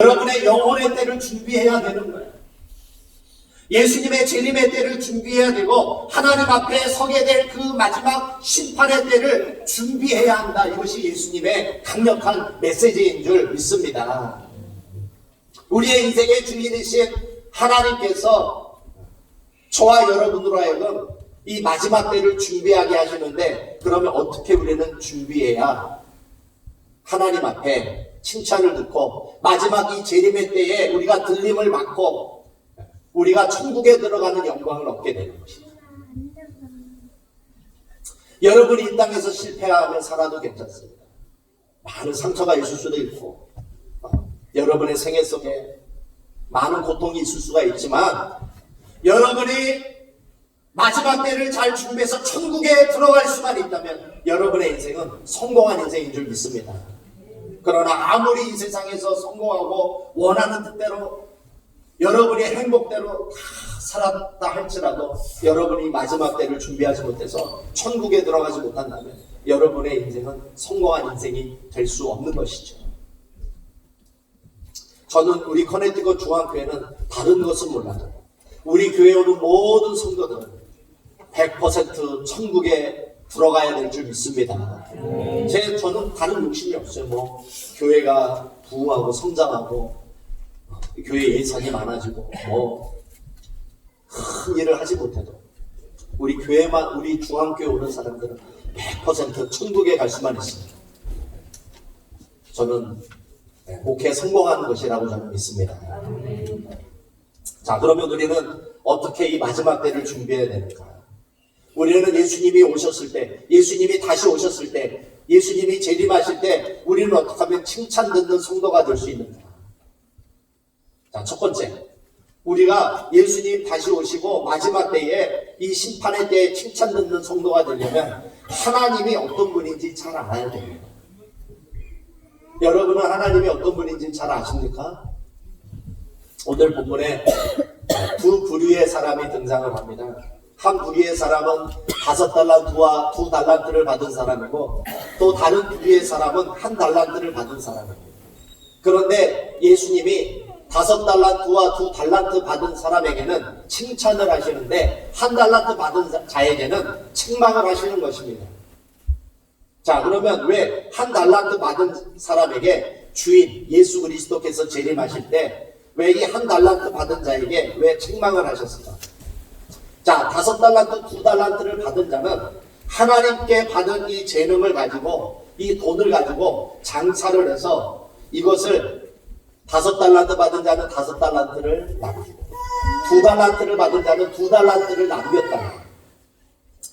여러분의 영혼의 때를 준비해야 되는 거예요. 예수님의 재림의 때를 준비해야 되고 하나님 앞에 서게 될 그 마지막 심판의 때를 준비해야 한다. 이것이 예수님의 강력한 메시지인 줄 믿습니다. 우리의 인생의 주인이신 하나님께서 저와 여러분으로 하여금 이 마지막 때를 준비하게 하시는데, 그러면 어떻게 우리는 준비해야 하나님 앞에 칭찬을 듣고 마지막 이 재림의 때에 우리가 들림을 받고 우리가 천국에 들어가는 영광을 얻게 되는 것입니다. 여러분이 이 땅에서 실패하며 살아도 괜찮습니다. 많은 상처가 있을 수도 있고 여러분의 생애 속에 많은 고통이 있을 수가 있지만, 여러분이 마지막 때를 잘 준비해서 천국에 들어갈 수만 있다면 여러분의 인생은 성공한 인생인 줄 믿습니다. 그러나 아무리 이 세상에서 성공하고 원하는 뜻대로 여러분의 행복대로 다 살았다 할지라도 여러분이 마지막 때를 준비하지 못해서 천국에 들어가지 못한다면 여러분의 인생은 성공한 인생이 될 수 없는 것이죠. 저는 우리 커네티컷 중앙교회는 다른 것은 몰라도 우리 교회에 오는 모든 성도들은 100% 천국에 들어가야 될 줄 믿습니다. 저는 다른 욕심이 없어요. 교회가 부흥하고 성장하고 교회 예산이 많아지고 큰 일을 하지 못해도 우리 교회만, 우리 중앙교회 오는 사람들은 100% 천국에 갈 수만 있습니다. 저는 목회 성공하는 것이라고 저는 믿습니다. 자, 그러면 우리는 어떻게 이 마지막 때를 준비해야 되는가? 우리는 예수님이 오셨을 때, 예수님이 다시 오셨을 때, 예수님이 재림하실 때 우리는 어떻게 하면 칭찬 듣는 성도가 될 수 있는가? 자, 첫 번째, 우리가 예수님 다시 오시고 마지막 때에 이 심판의 때에 칭찬 듣는 성도가 되려면 하나님이 어떤 분인지 잘 알아야 됩니다. 여러분은 하나님이 어떤 분인지 잘 아십니까? 오늘 본문에 두 부류의 사람이 등장을 합니다. 한 부류의 사람은 5달란트와 2달란트를 받은 사람이고, 또 다른 부류의 사람은 1달란트를 받은 사람입니다. 그런데 예수님이 5달란트와 2달란트 받은 사람에게는 칭찬을 하시는데 1달란트 받은 자에게는 책망을 하시는 것입니다. 자, 그러면 왜 1달란트 받은 사람에게 주인 예수 그리스도께서 재림하실 때 왜 이 1달란트 받은 자에게 왜 책망을 하셨을까? 자, 5달란트, 2달란트를 받은 자는 하나님께 받은 이 재능을 가지고, 이 돈을 가지고 장사를 해서 이것을 5달란트 받은 자는 5달란트를 남기고 2달란트를 받은 자는 2달란트를 남겼다가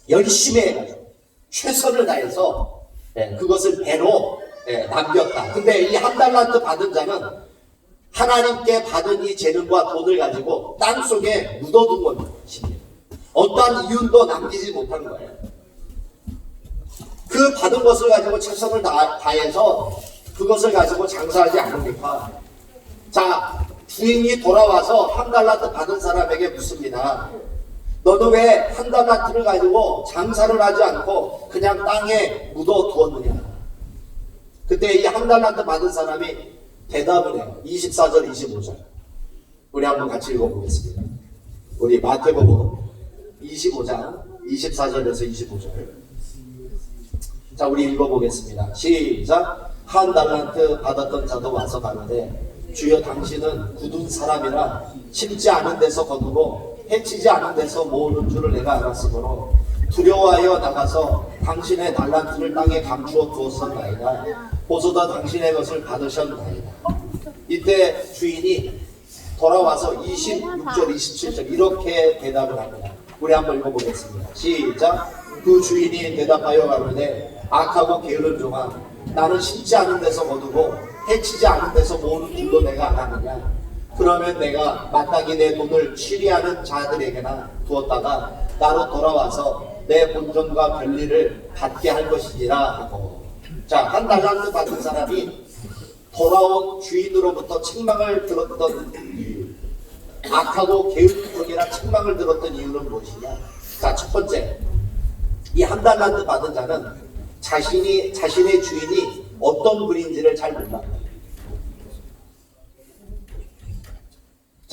열심히 해가지고 최선을 다해서 그것을 배로 남겼다. 근데 이 1달란트 받은 자는 하나님께 받은 이 재능과 돈을 가지고 땅속에 묻어둔 것입니다. 어떠한 이윤도 남기지 못한 거예요. 그 받은 것을 가지고 최선을 다해서 그것을 가지고 장사하지 않으니까, 자, 주인이 돌아와서 1달란트 받은 사람에게 묻습니다. 너는 왜 1달란트를 가지고 장사를 하지 않고 그냥 땅에 묻어두었느냐? 그때 이 1달란트 받은 사람이 대답을 해요. 24절, 25절. 우리 한번 같이 읽어보겠습니다. 우리 마태복음 25장 24절에서 25절. 자, 우리 읽어보겠습니다. 시작. 1달란트 받았던 자도 와서 가는데, 주여 당신은 굳은 사람이라 심지 않은 데서 거두고 해치지 않은 데서 모으는 줄을 내가 알았으므로 두려워하여 나가서 당신의 달란트를 땅에 감추어 두었었나이다. 보소서 당신의 것을 받으셨나이다. 이때 주인이 돌아와서 26절 27절 이렇게 대답을 합니다. 우리 한번 읽어보겠습니다. 시작. 그 주인이 대답하여 가로되 악하고 게으른 종아, 나는 심지 않은 데서 거두고 해치지 않은 데서 모으는 줄도 내가 알았느냐? 그러면 내가 마땅히 내 돈을 취리하는 자들에게나 두었다가 나로 돌아와서 내 본전과 별리를 받게 할 것이니라 하고. 자, 1달란트 받은 사람이 돌아온 주인으로부터 책망을 들었던 이유, 악하고 게으른 종이라 책망을 들었던 이유는 무엇이냐? 자, 첫 번째, 이 1달란트 받은 자는 자신의 주인이 어떤 분인지를 잘 몰라.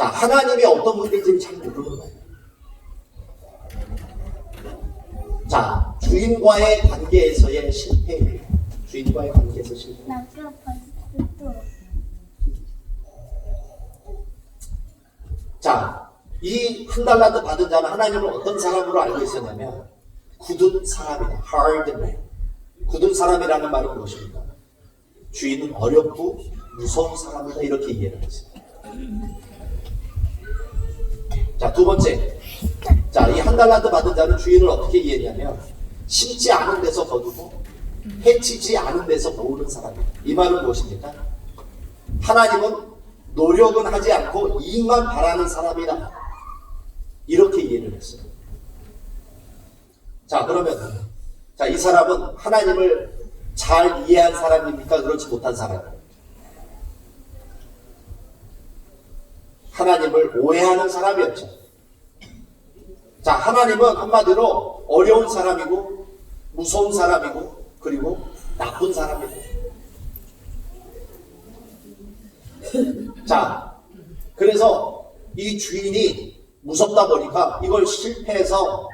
자, 하나님이 어떤 분인지 잘 모르는 거예요. 자, 주인과의 관계에서의 실패예요. 주인과의 관계에서 실패. 자, 이 한 달란트 받은 자는 하나님을 어떤 사람으로 알고 있었냐면 굳은 사람이다. hard man. 굳은 사람이라는 말은 무엇입니까? 주인은 어렵고 무서운 사람이다. 이렇게 이해를 했어요. 자, 두 번째. 자, 이 한 달란트 받은 자는 주인을 어떻게 이해했냐면 심지 않은 데서 거두고 해치지 않은 데서 모으는 사람이다. 이 말은 무엇입니까? 하나님은 노력은 하지 않고 이익만 바라는 사람이다. 이렇게 이해를 했어요. 자, 그러면 자, 이 사람은 하나님을 잘 이해한 사람입니까? 그렇지 못한 사람입니까? 하나님을 오해하는 사람이었죠. 자, 하나님은 한마디로 어려운 사람이고 무서운 사람이고 그리고 나쁜 사람이고. 자, 그래서 이 주인이 무섭다 보니까 이걸 실패해서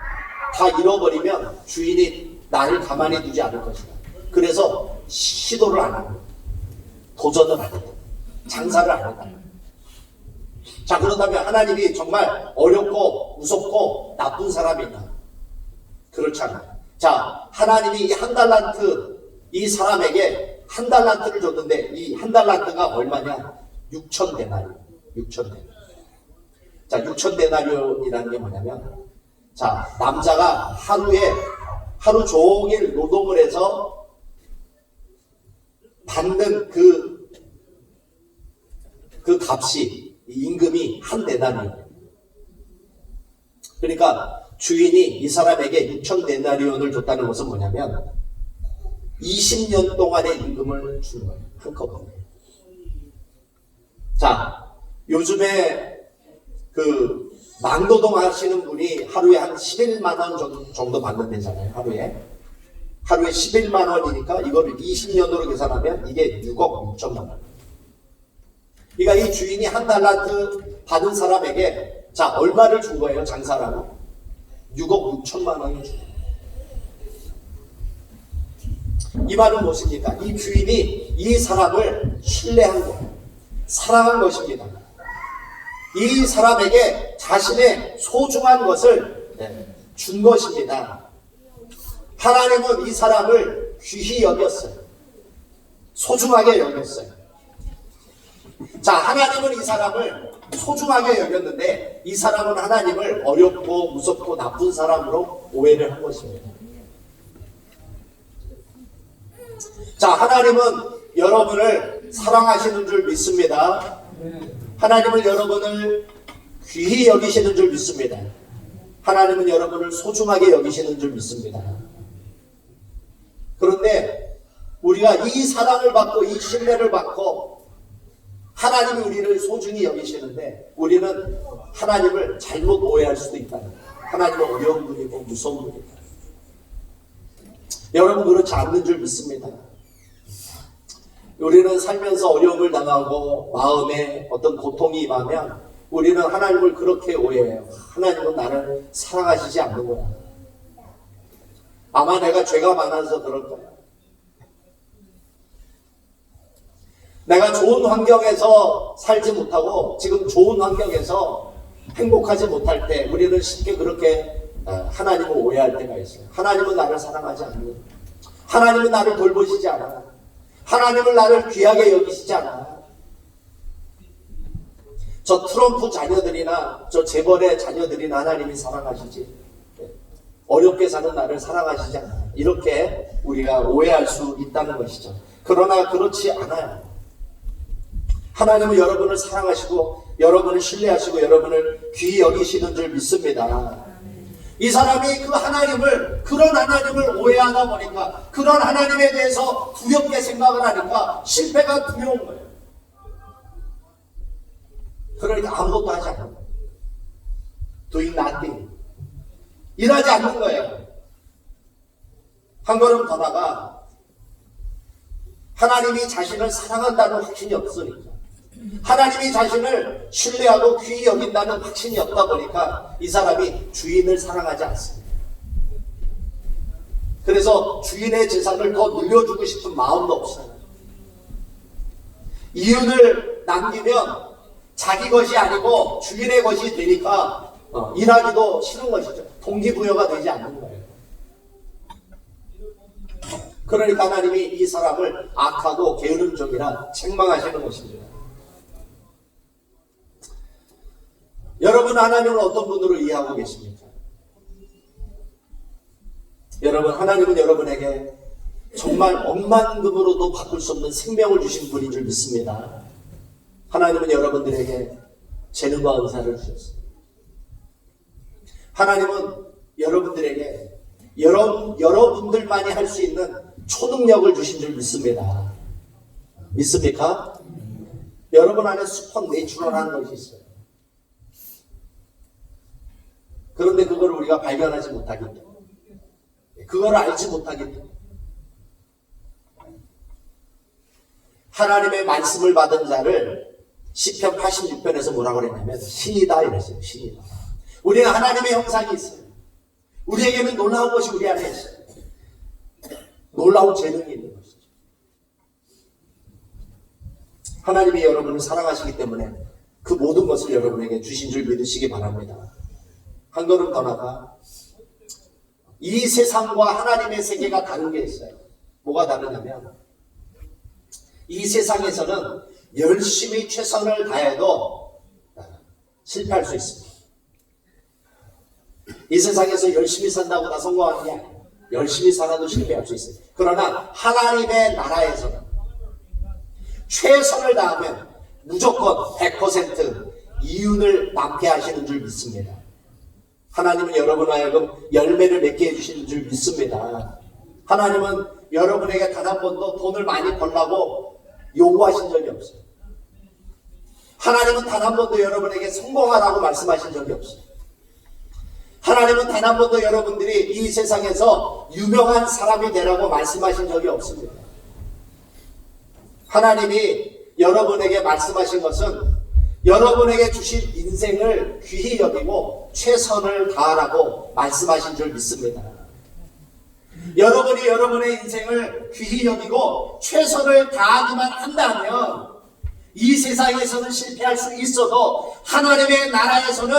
다 잃어버리면 주인이 나를 가만히 두지 않을 것이다. 그래서 시도를 안 하고 도전을 안 했다. 장사를 안 했다. 자, 그렇다면 하나님이 정말 어렵고 무섭고 나쁜 사람이냐? 그렇지 않아요. 자, 하나님이 이 한 달란트 이 사람에게 한 달란트를 줬는데 이 한 달란트가 얼마냐? 6,000데나리온. 6,000데나리온. 자, 6,000데나리온이라는 게 뭐냐면 자, 남자가 하루 종일 노동을 해서 받는 그 값이 임금이 한 데나리온. 그러니까 주인이 이 사람에게 6,000데나리온을 줬다는 것은 뭐냐면 20년 동안의 임금을 준 거예요. 한꺼번에. 자, 요즘에 그 망노동 하시는 분이 하루에 한 11만 원 정도 받는다잖아요. 하루에 11만 원이니까 이거를 20년으로 계산하면 이게 6억 6천만 원. 그러니까 이 주인이 한 달란트 받은 사람에게 자, 얼마를 준 거예요? 장사라고? 6억 6천만 원을 준 거예요. 이 말은 무엇입니까? 이 주인이 이 사람을 신뢰한 거예요. 사랑한 것입니다. 이 사람에게 자신의 소중한 것을 준 것입니다. 하나님은 이 사람을 귀히 여겼어요. 소중하게 여겼어요. 자, 하나님은 이 사람을 소중하게 여겼는데 이 사람은 하나님을 어렵고 무섭고 나쁜 사람으로 오해를 한 것입니다. 자, 하나님은 여러분을 사랑하시는 줄 믿습니다. 하나님은 여러분을 귀히 여기시는 줄 믿습니다. 하나님은 여러분을 소중하게 여기시는 줄 믿습니다. 그런데 우리가 이 사랑을 받고 이 신뢰를 받고 하나님이 우리를 소중히 여기시는데 우리는 하나님을 잘못 오해할 수도 있다. 하나님은 어려운 분이고 무서운 분이다. 여러분 그렇지 않는 줄 믿습니다. 우리는 살면서 어려움을 당하고 마음에 어떤 고통이 임하면 우리는 하나님을 그렇게 오해해요. 하나님은 나를 사랑하시지 않는 거야. 아마 내가 죄가 많아서 그럴 거야. 내가 좋은 환경에서 살지 못하고 지금 좋은 환경에서 행복하지 못할 때 우리는 쉽게 그렇게 하나님을 오해할 때가 있어요. 하나님은 나를 사랑하지 않는 거야. 하나님은 나를 돌보시지 않아. 하나님은 나를 귀하게 여기시지 않아. 저 트럼프 자녀들이나 저 재벌의 자녀들이나 하나님이 사랑하시지. 어렵게 사는 나를 사랑하시지 않아. 이렇게 우리가 오해할 수 있다는 것이죠. 그러나 그렇지 않아요. 하나님은 여러분을 사랑하시고 여러분을 신뢰하시고 여러분을 귀히 여기시는 줄 믿습니다. 이 사람이 그런 하나님을 오해하다 보니까 그런 하나님에 대해서 두렵게 생각을 하니까 실패가 두려운 거예요. 그러니까 아무것도 하지 않는 거예요. Doing nothing. 일하지 않는 거예요. 한 걸음 더 나가 하나님이 자신을 사랑한다는 확신이 없으니까 하나님이 자신을 신뢰하고 귀히 여긴다는 확신이 없다 보니까 이 사람이 주인을 사랑하지 않습니다. 그래서 주인의 재산을 더 물려주고 싶은 마음도 없어요. 이윤을 남기면 자기 것이 아니고 주인의 것이 되니까 일하기도 싫은 것이죠. 동기부여가 되지 않는 거예요. 그러니까 하나님이 이 사람을 악하고 게으른 종이라 책망하시는 것입니다. 여러분, 하나님을 어떤 분으로 이해하고 계십니까? 여러분, 하나님은 여러분에게 정말 억만금으로도 바꿀 수 없는 생명을 주신 분인 줄 믿습니다. 하나님은 여러분들에게 재능과 은사를 주셨습니다. 하나님은 여러분들에게 여러분들만이 할 수 있는 초능력을 주신 줄 믿습니다. 믿습니까? 여러분 안에 슈퍼내추럴한 것이 있어요. 그런데 그걸 우리가 발견하지 못하기 때문에, 그걸 알지 못하기 때문에, 하나님의 말씀을 받은 자를 시편 86편에서 뭐라고 그랬냐면 신이다 이랬어요. 신이다. 우리는 하나님의 형상이 있어요. 우리에게는 놀라운 것이 우리 안에 있어요. 놀라운 재능이 있는 것이죠. 하나님이 여러분을 사랑하시기 때문에 그 모든 것을 여러분에게 주신 줄 믿으시기 바랍니다. 한 걸음 더 나가, 이 세상과 하나님의 세계가 다른 게 있어요. 뭐가 다르냐면, 이 세상에서는 열심히 최선을 다해도 실패할 수 있습니다. 이 세상에서 열심히 산다고 다 성공하는 게 아니에요. 열심히 살아도 실패할 수 있어요. 그러나 하나님의 나라에서는 최선을 다하면 무조건 100% 이윤을 남게 하시는 줄 믿습니다. 하나님은 여러분 하여금 열매를 맺게 해주시는 줄 믿습니다. 하나님은 여러분에게 단 한 번도 돈을 많이 벌라고 요구하신 적이 없어요. 하나님은 단 한 번도 여러분에게 성공하라고 말씀하신 적이 없어요. 하나님은 단 한 번도 여러분들이 이 세상에서 유명한 사람이 되라고 말씀하신 적이 없습니다. 하나님이 여러분에게 말씀하신 것은 여러분에게 주신 인생을 귀히 여기고 최선을 다하라고 말씀하신 줄 믿습니다. 여러분이 여러분의 인생을 귀히 여기고 최선을 다하기만 한다면 이 세상에서는 실패할 수 있어도 하나님의 나라에서는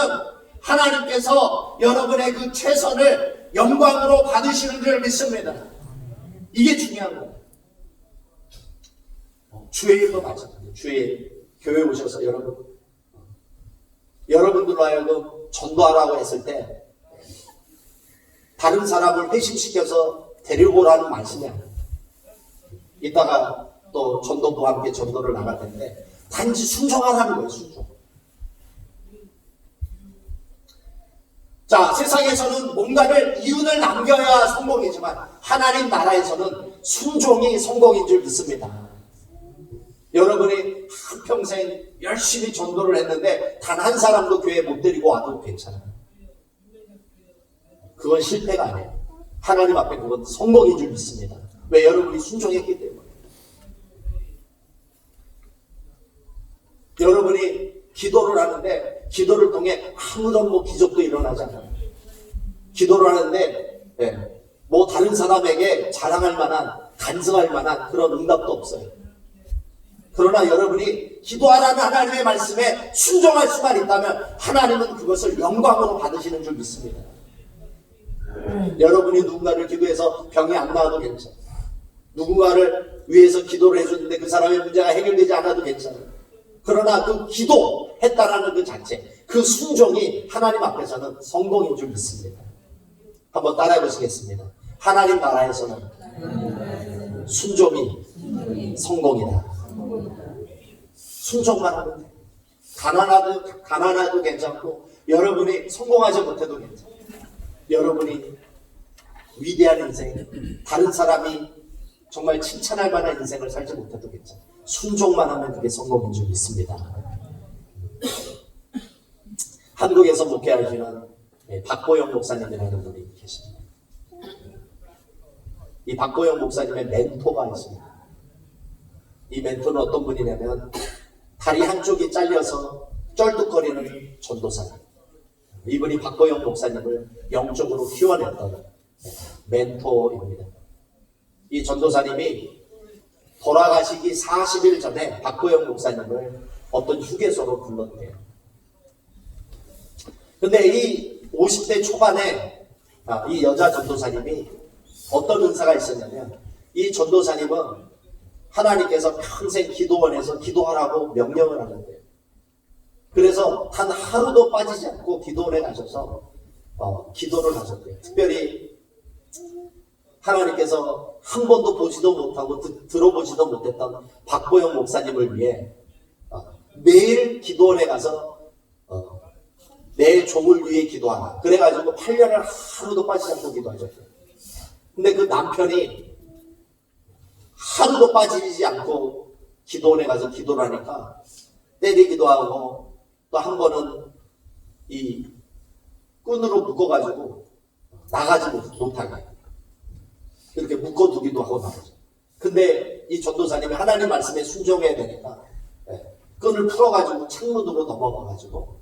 하나님께서 여러분의 그 최선을 영광으로 받으시는 줄 믿습니다. 이게 중요한 거예요. 주의 일도 마찬가지예요. 주의 일. 교회에 오셔서 여러분들로 하여금 전도하라고 했을 때 다른 사람을 회심시켜서 데리고 오라는 말씀이 아니에요. 이따가 또 전도부와 함께 전도를 나갈 텐데 단지 순종하라는 거예요. 순종. 자, 세상에서는 뭔가를 이윤을 남겨야 성공이지만 하나님 나라에서는 순종이 성공인 줄 믿습니다. 여러분이 한평생 열심히 전도를 했는데 단 한 사람도 교회에 못 데리고 와도 괜찮아요. 그건 실패가 아니에요. 하나님 앞에 그건 성공인 줄 믿습니다. 왜? 여러분이 순종했기 때문에. 여러분이 기도를 하는데 기도를 통해 아무런 기적도 일어나지 않아요. 기도를 하는데 뭐 다른 사람에게 자랑할 만한, 간증할 만한 그런 응답도 없어요. 그러나 여러분이 기도하라는 하나님의 말씀에 순종할 수만 있다면 하나님은 그것을 영광으로 받으시는 줄 믿습니다. 여러분이 누군가를 기도해서 병이 안 나와도 괜찮아요. 누군가를 위해서 기도를 해줬는데 그 사람의 문제가 해결되지 않아도 괜찮아요. 그러나 그 기도했다라는 그 자체, 그 순종이 하나님 앞에서는 성공인 줄 믿습니다. 한번 따라해 보시겠습니다. 하나님 나라에서는 순종이 성공이다. 순종만 하면 돼. 가난해도 괜찮고 여러분이 성공하지 못해도 괜찮아요. 여러분이 위대한 인생, 다른 사람이 정말 칭찬할 만한 인생을 살지 못해도 괜찮아요. 순종만 하면 그게 성공인 줄 믿습니다. 한국에서 목회하시는 박보영 목사님이라는 분이 계십니다. 이 박보영 목사님의 멘토가 있습니다. 이 멘토는 어떤 분이냐면 다리 한쪽이 잘려서 쩔뚝거리는 전도사님. 이분이 박보영 목사님을 영적으로 키워냈던 멘토입니다. 이 전도사님이 돌아가시기 40일 전에 박보영 목사님을 어떤 휴게소로 불렀대요. 근데 이 50대 초반에 이 여자 전도사님이 어떤 은사가 있었냐면, 이 전도사님은 하나님께서 평생 기도원에서 기도하라고 명령을 하는데요. 그래서 단 하루도 빠지지 않고 기도원에 가셔서 기도를 하셨대요. 특별히 하나님께서 한 번도 보지도 못하고 들어보지도 못했던 박보영 목사님을 위해 매일 기도원에 가서 내 종을 위해 기도하라. 그래가지고 8년을 하루도 빠지지 않고 기도하셨어요. 근데 그 남편이 하루도 빠지지 않고 기도원에 가서 기도를 하니까 때리기도 하고, 또 한 번은 이 끈으로 묶어가지고 나가지 못하게 이렇게 묶어두기도 하고 말이죠. 근데 이 전도사님이 하나님 말씀에 순종해야 되니까 끈을 풀어가지고 창문으로 넘어가가지고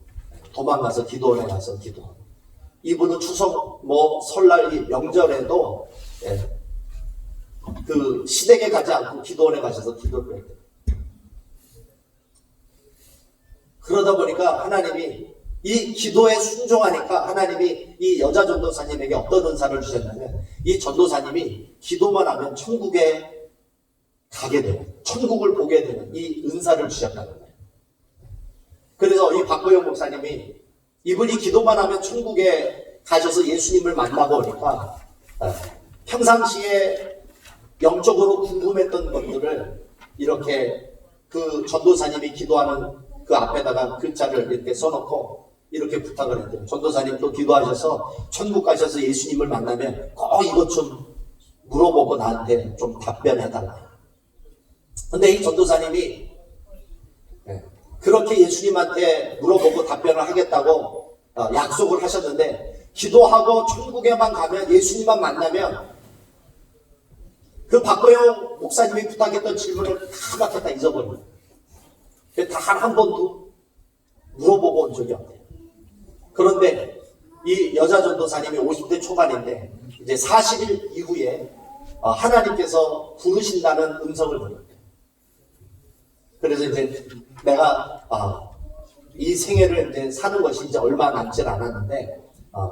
도망가서 기도원에 가서 기도하고, 이분은 추석 설날 이 명절에도 그 시댁에 가지 않고 기도원에 가셔서 기도를 했대요. 그러다 보니까 하나님이 이 기도에 순종하니까 하나님이 이 여자 전도사님에게 어떤 은사를 주셨냐면, 이 전도사님이 기도만 하면 천국에 가게 되는, 천국을 보게 되는 이 은사를 주셨다는 거예요. 그래서 이 박보영 목사님이 이분이 기도만 하면 천국에 가셔서 예수님을 만나고 오니까 평상시에 영적으로 궁금했던 것들을 이렇게 그 전도사님이 기도하는 그 앞에다가 글자를 이렇게 써놓고 이렇게 부탁을 했대요. 전도사님도 기도하셔서 천국 가셔서 예수님을 만나면 꼭 이것 좀 물어보고 나한테 좀 답변해달라. 근데 이 전도사님이 그렇게 예수님한테 물어보고 답변을 하겠다고 약속을 하셨는데, 기도하고 천국에만 가면, 예수님만 만나면 그 박보영 목사님이 부탁했던 질문을 다 막혔다 잊어버립니다. 단 한 번도 물어보고 온 적이 없대요. 그런데 이 여자 전도사님이 50대 초반인데 이제 40일 이후에 하나님께서 부르신다는 음성을 들었대요. 그래서 이제 내가 이 생애를 이제 사는 것이 이제 얼마 남질 않았는데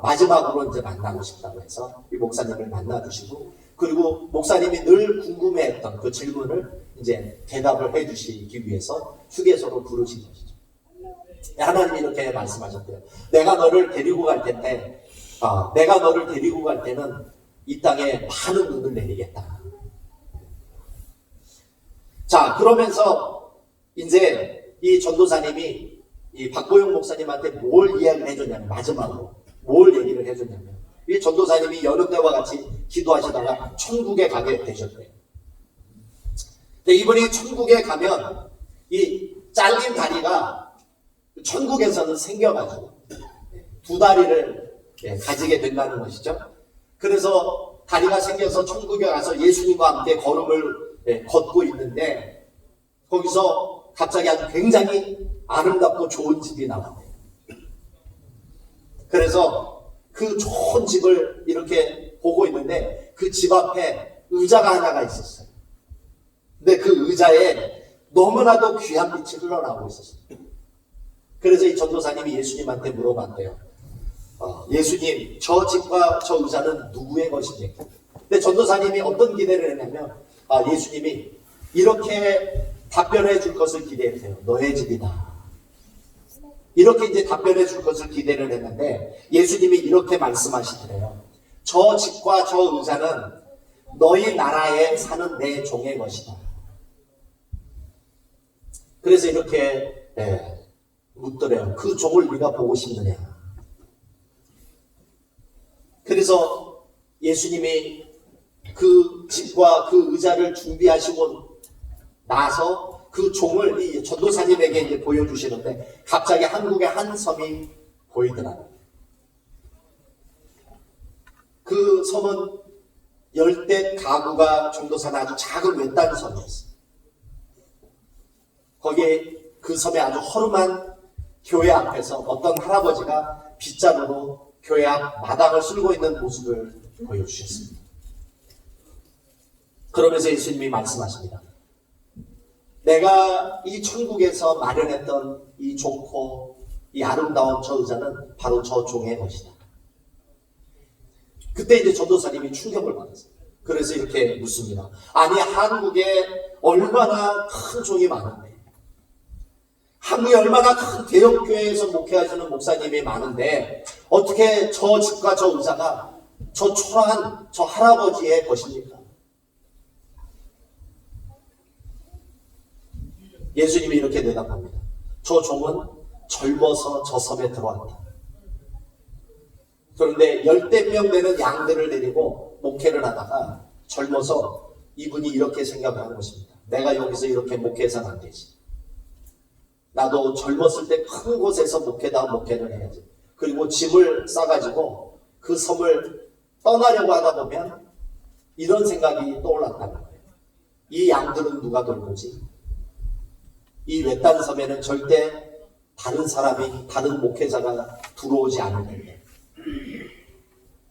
마지막으로 이제 만나고 싶다고 해서 이 목사님을 만나주시고, 그리고 목사님이 늘 궁금해했던 그 질문을 이제 대답을 해주시기 위해서 휴게소로 부르신 것이죠. 하나님이 이렇게 말씀하셨대요. 내가 너를 데리고 갈 텐데, 내가 너를 데리고 갈 때는 이 땅에 많은 눈을 내리겠다. 자, 그러면서 이제 이 전도사님이 이 박보영 목사님한테 뭘 이야기를 해줬냐면, 마지막으로 뭘 얘기를 해줬냐면, 이 전도사님이 여느 때와 같이 기도하시다가 천국에 가게 되셨대요. 근데 이분이 천국에 가면 이 잘린 다리가 천국에서는 생겨가지고 두 다리를 가지게 된다는 것이죠. 그래서 다리가 생겨서 천국에 가서 예수님과 함께 걸음을 걷고 있는데, 거기서 갑자기 아주 굉장히 아름답고 좋은 집이 나왔대요. 그래서 그 좋은 집을 이렇게 보고 있는데 그 집 앞에 의자가 하나가 있었어요. 근데 그 의자에 너무나도 귀한 빛이 흘러나오고 있었어요. 그래서 이 전도사님이 예수님한테 물어봤대요. 예수님, 저 집과 저 의자는 누구의 것입니까? 근데 전도사님이 어떤 기대를 했냐면, 예수님이 이렇게 답변해 줄 것을 기대했어요. 너의 집이다. 이렇게 이제 답변해 줄 것을 기대를 했는데, 예수님이 이렇게 말씀하시더래요. 저 집과 저 의자는 너희 나라에 사는 내 종의 것이다. 그래서 이렇게 묻더래요. 그 종을 네가 보고 싶느냐. 그래서 예수님이 그 집과 그 의자를 준비하시고 나서 그 종을 이 전도사님에게 이제 보여주시는데, 갑자기 한국의 한 섬이 보이더라고요. 그 섬은 열댓 가구가 정도 사는 아주 작은 외딴 섬이었어요. 거기에 그 섬의 아주 허름한 교회 앞에서 어떤 할아버지가 빗자루로 교회 앞 마당을 쓸고 있는 모습을 보여주셨습니다. 그러면서 예수님이 말씀하십니다. 내가 이 천국에서 마련했던 이 좋고 이 아름다운 저 의자는 바로 저 종의 것이다. 그때 이제 전도사님이 충격을 받았어요. 그래서 이렇게 묻습니다. 아니, 한국에 얼마나 큰 종이 많은데, 한국에 얼마나 큰 대형교회에서 목회하시는 목사님이 많은데 어떻게 저 집과 저 의자가 저 초라한 저 할아버지의 것입니까? 예수님이 이렇게 대답합니다. 저 종은 젊어서 저 섬에 들어왔다. 그런데 10명 되는 양들을 데리고 목회를 하다가 젊어서 이분이 이렇게 생각을 한 것입니다. 내가 여기서 이렇게 목회해서는 안 되지. 나도 젊었을 때 큰 곳에서 목회를 해야지. 그리고 짐을 싸가지고 그 섬을 떠나려고 하다 보면 이런 생각이 떠올랐다는 거예요. 이 양들은 누가 돌보지? 이 외딴 섬에는 절대 다른 사람이, 다른 목회자가 들어오지 않을 텐데.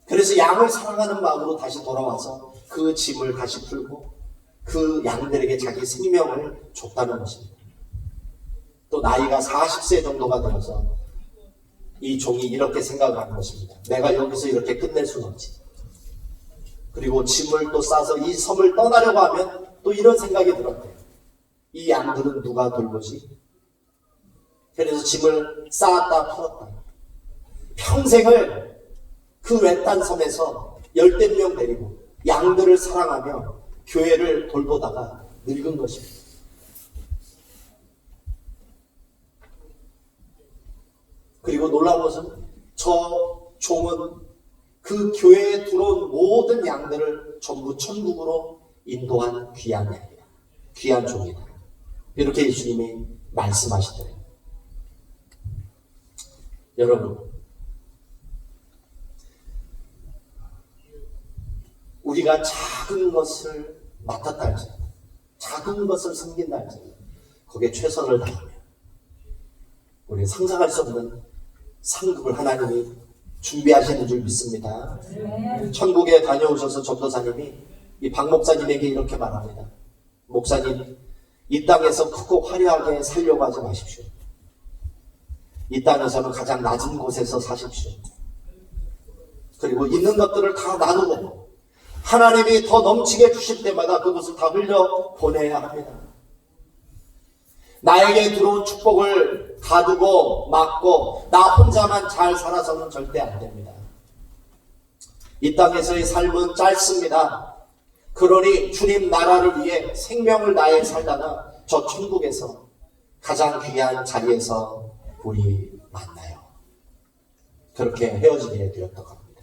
그래서 양을 사랑하는 마음으로 다시 돌아와서 그 짐을 다시 풀고 그 양들에게 자기 생명을 줬다는 것입니다. 또 나이가 40세 정도가 되어서 이 종이 이렇게 생각을 하는 것입니다. 내가 여기서 이렇게 끝낼 수는 없지. 그리고 짐을 또 싸서 이 섬을 떠나려고 하면 또 이런 생각이 들었대요. 이 양들은 누가 돌보지? 그래서 짐을 쌓았다 풀었다. 평생을 그 외딴 섬에서 10명 데리고 양들을 사랑하며 교회를 돌보다가 늙은 것입니다. 그리고 놀라운 것은 저 종은 그 교회에 들어온 모든 양들을 전부 천국으로 인도한 귀한 양이다. 귀한 종이다. 이렇게 예수님이 말씀하시더래요. 여러분, 우리가 작은 것을 맡았다 할지라도, 작은 것을 섬긴다 할지라도 거기에 최선을 다하면 우리는 상상할 수 없는 상급을 하나님이 준비하시는 줄 믿습니다. 천국에 다녀오셔서 전도사님이 이 박 목사님에게 이렇게 말합니다. 목사님, 이 땅에서 크고 화려하게 살려고 하지 마십시오. 이 땅에서는 가장 낮은 곳에서 사십시오. 그리고 있는 것들을 다 나누고 하나님이 더 넘치게 주실 때마다 그것을 다 흘려 보내야 합니다. 나에게 들어온 축복을 가두고 막고 나 혼자만 잘 살아서는 절대 안 됩니다. 이 땅에서의 삶은 짧습니다. 그러니 주님 나라를 위해 생명을 다해 살다가 저 천국에서 가장 귀한 자리에서 우리 만나요. 그렇게 헤어지게 되었다고 합니다.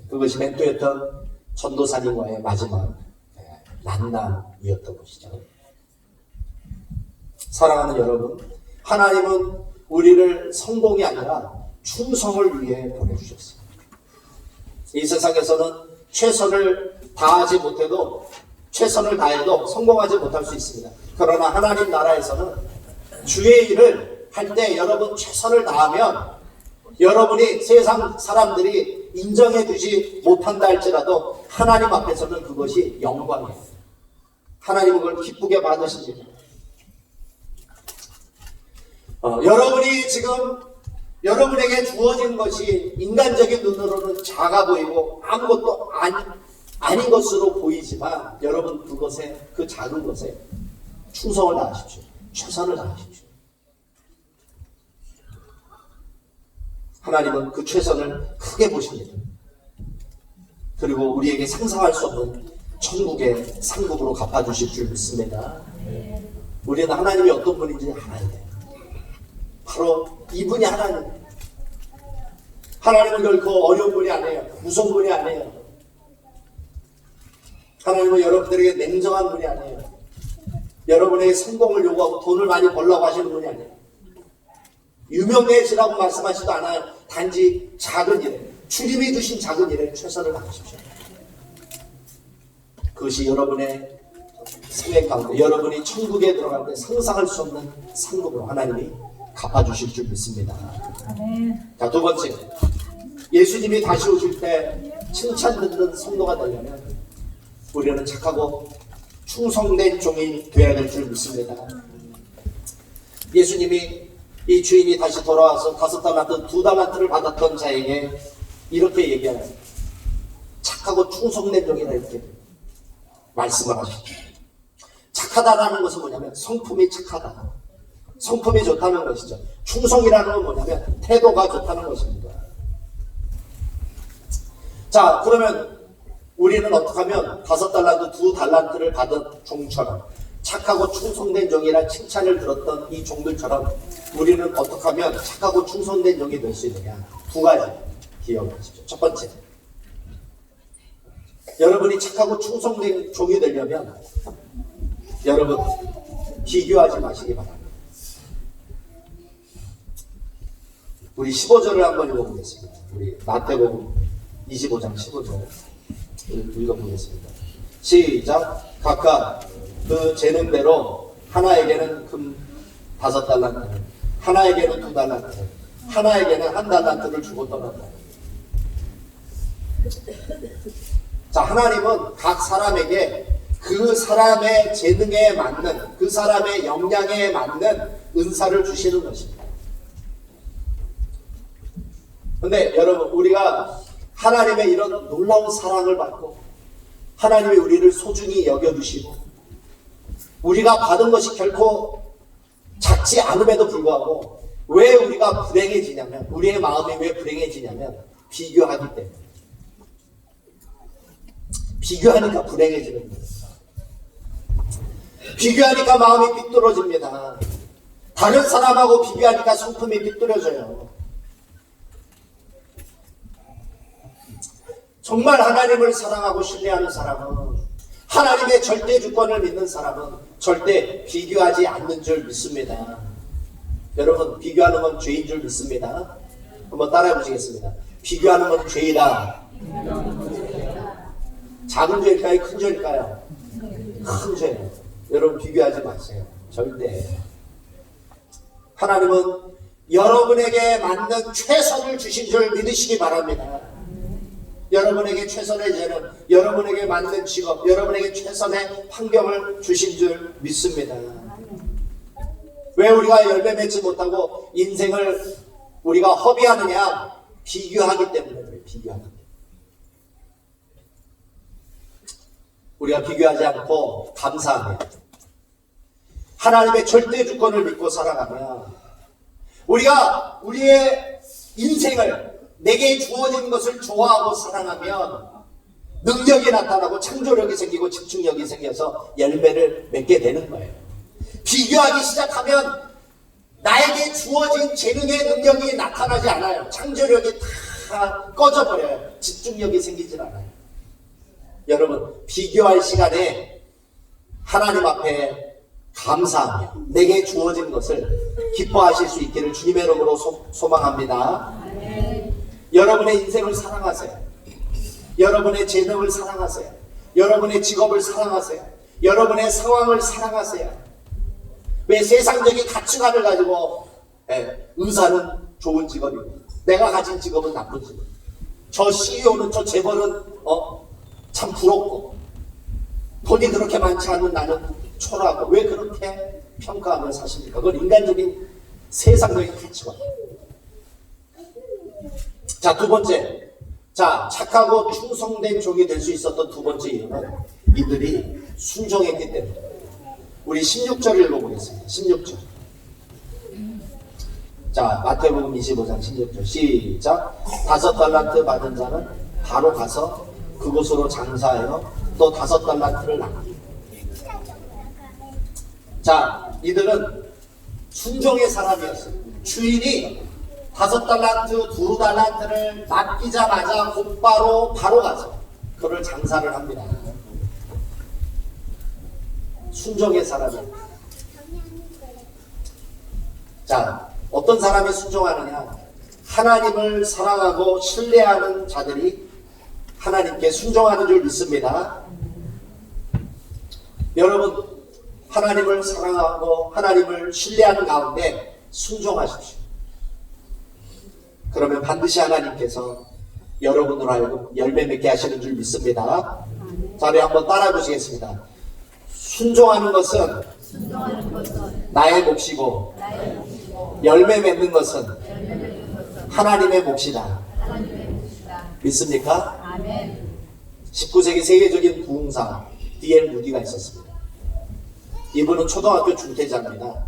그것이 멘토였던 전도사님과의 마지막 만남이었던 것이죠. 사랑하는 여러분, 하나님은 우리를 성공이 아니라 충성을 위해 보내주셨습니다. 이 세상에서는 최선을 다하지 못해도, 최선을 다해도 성공하지 못할 수 있습니다. 그러나 하나님 나라에서는 주의 일을 할 때 여러분 최선을 다하면 여러분이 세상 사람들이 인정해 주지 못한다 할지라도 하나님 앞에서는 그것이 영광이에요. 하나님은 그걸 기쁘게 받으십니다. 여러분이 지금 여러분에게 주어진 것이 인간적인 눈으로는 작아 보이고 아무것도 아닌 것으로 보이지만 여러분 그것에, 그 작은 것에 충성을 다하십시오. 최선을 다하십시오. 하나님은 그 최선을 크게 보십니다. 그리고 우리에게 상상할 수 없는 천국의 상급으로 갚아주실 줄 믿습니다. 우리는 하나님이 어떤 분인지 알아야 돼요. 바로 이분이 하나님. 하나님은 결코 어려운 분이 아니에요. 무서운 분이 아니에요. 하나님은 여러분들에게 냉정한 분이 아니에요. 여러분에게 성공을 요구하고 돈을 많이 벌라고 하시는 분이 아니에요. 유명해지라고 말씀하지도 않아요. 단지 작은 일에, 주님이 주신 작은 일에 최선을 다하십시오. 그것이 여러분의 생애 가운데 여러분이 천국에 들어갈 때 상상할 수 없는 상급으로 하나님이 갚아주실 줄 믿습니다. 자, 두 번째, 예수님이 다시 오실 때 칭찬 듣는 성도가 되려면 우리는 착하고 충성된 종이 되어야 될 줄 믿습니다. 예수님이 이 주인이 다시 돌아와서 5달란트, 2달란트를 받았던 자에게 이렇게 얘기하는, 착하고 충성된 종이라 이렇게 말씀을 하시죠. 착하다라는 것은 뭐냐면 성품이 착하다, 성품이 좋다는 것이죠. 충성이라는 건 뭐냐면 태도가 좋다는 것입니다. 자, 그러면 우리는 어떻게 하면 5달란트, 2달란트를 받은 종처럼 착하고 충성된 종이라 칭찬을 들었던 이 종들처럼 우리는 어떻게 하면 착하고 충성된 종이 될 수 있느냐. 두 가지 기억하십시오. 첫 번째, 여러분이 착하고 충성된 종이 되려면 여러분 비교하지 마시기 바랍니다. 우리 15절을 한번 읽어보겠습니다. 우리 마태복음 25장 15절 읽어보겠습니다. 시작. 각각 그 재능대로 하나에게는 금 5달란트, 하나에게는 2달란트, 하나에게는 1달란트를 주고 떠난다. 자, 하나님은 각 사람에게 그 사람의 재능에 맞는, 그 사람의 역량에 맞는 은사를 주시는 것입니다. 근데 여러분, 우리가 하나님의 이런 놀라운 사랑을 받고 하나님이 우리를 소중히 여겨주시고 우리가 받은 것이 결코 작지 않음에도 불구하고 왜 우리가 불행해지냐면, 우리의 마음이 왜 불행해지냐면 비교하기 때문에. 비교하니까 불행해지는 거예요. 비교하니까 마음이 삐뚤어집니다. 다른 사람하고 비교하니까 성품이 삐뚤어져요. 정말 하나님을 사랑하고 신뢰하는 사람은, 하나님의 절대 주권을 믿는 사람은 절대 비교하지 않는 줄 믿습니다. 여러분, 비교하는 건 죄인 줄 믿습니다. 한번 따라해 보시겠습니다. 비교하는 건 죄이다. 작은 죄일까요? 큰 죄일까요? 큰 죄예요. 여러분, 비교하지 마세요. 절대. 하나님은 여러분에게 맞는 최선을 주신 줄 믿으시기 바랍니다. 여러분에게 최선의 재능, 여러분에게 맞는 직업, 여러분에게 최선의 환경을 주신 줄 믿습니다. 왜 우리가 열매 맺지 못하고 인생을 우리가 허비하느냐? 비교하기 때문에 그래요. 비교하기 때문에. 우리가 비교하지 않고 감사하며 하나님의 절대 주권을 믿고 살아가면 우리가 우리의 인생을, 내게 주어진 것을 좋아하고 사랑하면 능력이 나타나고 창조력이 생기고 집중력이 생겨서 열매를 맺게 되는 거예요. 비교하기 시작하면 나에게 주어진 재능의 능력이 나타나지 않아요. 창조력이 다 꺼져버려요. 집중력이 생기질 않아요. 여러분, 비교할 시간에 하나님 앞에 감사하며 내게 주어진 것을 기뻐하실 수 있기를 주님의 이름으로 소망합니다. 여러분의 인생을 사랑하세요. 여러분의 재능을 사랑하세요. 여러분의 직업을 사랑하세요. 여러분의 상황을 사랑하세요. 왜 세상적인 가치관을 가지고 의사는 좋은 직업이고 내가 가진 직업은 나쁜 직업, 저 CEO는, 저 재벌은 참 부럽고 돈이 그렇게 많지 않은 나는 초라하고, 왜 그렇게 평가하며 사십니까? 그건 인간적인 세상적인 가치관. 자, 두 번째. 자, 착하고 충성된 종이 될 수 있었던 두 번째 이유는 이들이 순종했기 때문에. 우리 16절을 읽어보겠습니다. 16절. 자, 마태복음 25장 16절. 시작. 5달란트 받은 자는 바로 가서 그곳으로 장사하여 또 5달란트를 남기고. 자, 이들은 순종의 사람이었어요. 주인이 5달란트, 2달란트를 맡기자마자 곧바로 바로 가서 그를 장사를 합니다. 순종의 사람이에요. 자, 어떤 사람이 순종하느냐? 하나님을 사랑하고 신뢰하는 자들이 하나님께 순종하는 줄 믿습니다. 여러분, 하나님을 사랑하고 하나님을 신뢰하는 가운데 순종하십시오. 그러면 반드시 하나님께서 여러분으로 하여금 열매 맺게 하시는 줄 믿습니다. 자, 우리 한번 따라해 보시겠습니다. 순종하는 것은 나의 몫이고 열매 맺는 것은 하나님의 몫이다. 믿습니까? 19세기 세계적인 부흥사 D.L. 무디가 있었습니다. 이분은 초등학교 중퇴자입니다.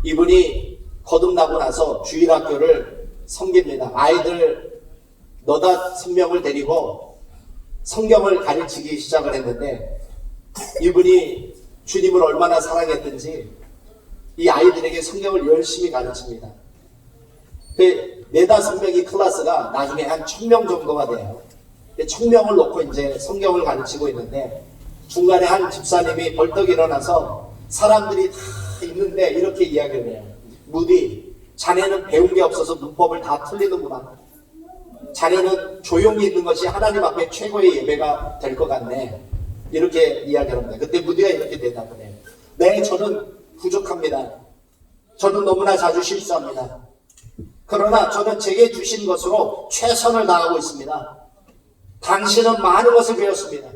이분이 거듭나고 나서 주일학교를 섬깁니다. 아이들 너다 선명을 데리고 성경을 가르치기 시작을 했는데, 이분이 주님을 얼마나 사랑했든지 이 아이들에게 성경을 열심히 가르칩니다. 그 4-5명이 클래스가 나중에 한 1000명 정도가 돼요. 1000명을 놓고 이제 성경을 가르치고 있는데, 중간에 한 집사님이 벌떡 일어나서 사람들이 다 있는데 이렇게 이야기를 해요. 무디, 자네는 배운 게 없어서 문법을 다 틀리는구나. 자네는 조용히 있는 것이 하나님 앞에 최고의 예배가 될 것 같네. 이렇게 이야기합니다. 그때 무디가 이렇게 대답을 해요. 네, 저는 부족합니다. 저는 너무나 자주 실수합니다. 그러나 저는 제게 주신 것으로 최선을 다하고 있습니다. 당신은 많은 것을 배웠습니다.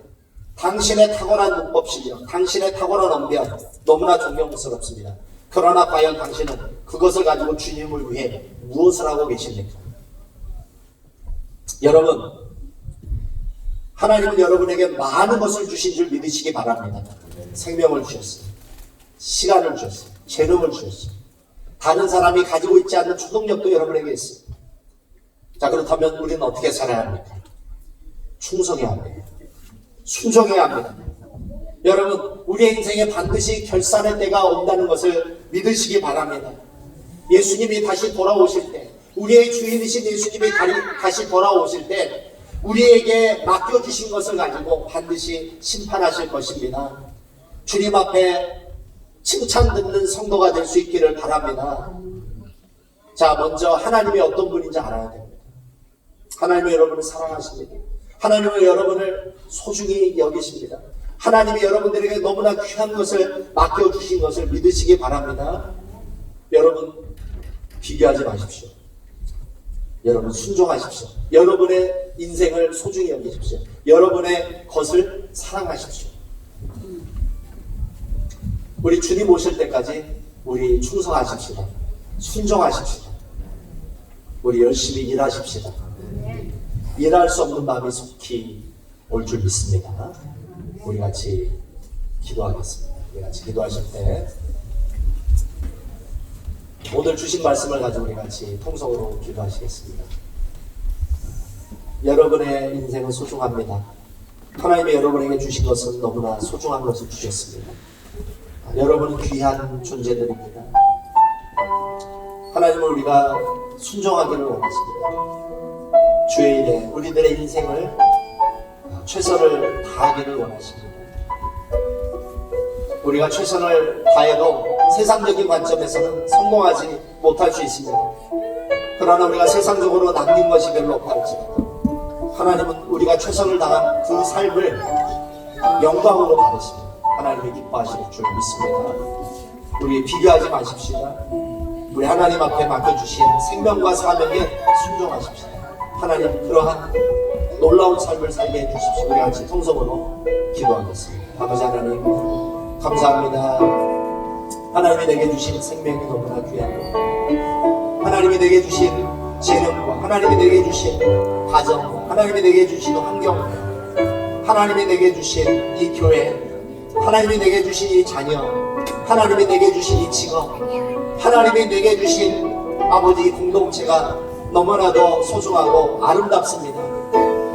당신의 탁월한 문법 실력, 당신의 탁월한 언변 너무나 존경스럽습니다. 그러나 과연 당신은 그것을 가지고 주님을 위해 무엇을 하고 계십니까? 여러분, 하나님은 여러분에게 많은 것을 주신 줄 믿으시기 바랍니다. 생명을 주셨어요. 시간을 주셨어요. 재능을 주셨어요. 다른 사람이 가지고 있지 않는 초동력도 여러분에게 있어요. 자, 그렇다면 우리는 어떻게 살아야 합니까? 충성해야 합니다. 순종해야 합니다. 여러분, 우리의 인생에 반드시 결산의 때가 온다는 것을 믿으시기 바랍니다. 예수님이 다시 돌아오실 때, 우리의 주인이신 예수님이 다시 돌아오실 때 우리에게 맡겨주신 것을 가지고 반드시 심판하실 것입니다. 주님 앞에 칭찬 듣는 성도가 될 수 있기를 바랍니다. 자, 먼저 하나님이 어떤 분인지 알아야 됩니다. 하나님이 여러분을 사랑하십니다. 하나님은 여러분을 소중히 여기십니다. 하나님이 여러분들에게 너무나 귀한 것을 맡겨주신 것을 믿으시기 바랍니다. 여러분, 비교하지 마십시오. 여러분, 순종하십시오. 여러분의 인생을 소중히 여기십시오. 여러분의 것을 사랑하십시오. 우리 주님 오실 때까지 우리 충성하십시다. 순종하십시다. 우리 열심히 일하십시다. 일할 수 없는 마음이 속히 올 줄 믿습니다. 우리 같이 기도하겠습니다. 우리 같이 기도하실 때 오늘 주신 말씀을 가지고 우리 같이 통성으로 기도하시겠습니다. 여러분의 인생은 소중합니다. 하나님이 여러분에게 주신 것은 너무나 소중한 것을 주셨습니다. 여러분은 귀한 존재들입니다. 하나님은 우리가 순종하기를 원하십니다. 주의 일에 우리들의 인생을 최선을 다하기를 원하십니다. 우리가 최선을 다해도 세상적인 관점에서는 성공하지 못할 수 있습니다. 그러나 우리가 세상적으로 남긴 것이 별로 없다 할지라도 하나님은 우리가 최선을 다한 그 삶을 영광으로 받으십니다. 하나님이 기뻐하실 줄 믿습니다. 우리 비교하지 마십시다. 우리 하나님 앞에 맡겨주신 생명과 사명에 순종하십시다. 하나님, 그러한 놀라운 삶을 살게 해주십시오. 우리 같이 통성으로 기도하겠습니다. 아버지 하나님, 감사합니다. 하나님이 내게 주신 생명이 너무나 귀하고, 하나님이 내게 주신 재능과, 하나님이 내게 주신 가정, 하나님이 내게 주신 환경, 하나님이 내게 주신 이 교회, 하나님이 내게 주신 이 자녀, 하나님이 내게 주신 이 직업, 하나님이 내게 주신 아버지 공동체가 너무나도 소중하고 아름답습니다.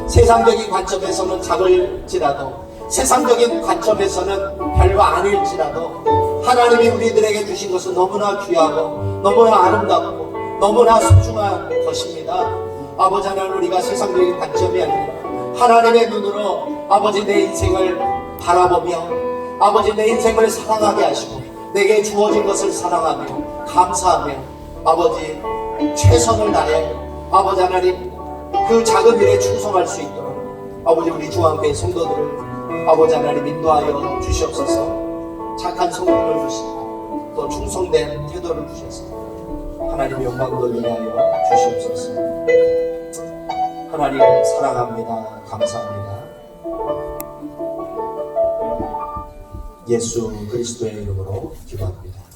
세상적인 관점에서는 작을지라도, 세상적인 관점에서는 별거 아닐지라도 하나님이 우리들에게 주신 것은 너무나 귀하고 너무나 아름답고 너무나 소중한 것입니다. 아버지 하나님, 우리가 세상적인 관점이 아니라 하나님의 눈으로 아버지 내 인생을 바라보며 아버지 내 인생을 사랑하게 하시고 내게 주어진 것을 사랑하며 감사하며 아버지 최선을 다해 아버지 하나님 그 작은 일에 충성할 수 있도록 아버지 우리 중앙교회 성도들을 아버지 하나님 인도하여 주시옵소서. 착한 성품을 주시고 또 충성된 태도를 주셔서 하나님 영광 돌리게 하여 주시옵소서. 하나님 사랑합니다. 감사합니다. 예수 그리스도의 이름으로 기도합니다.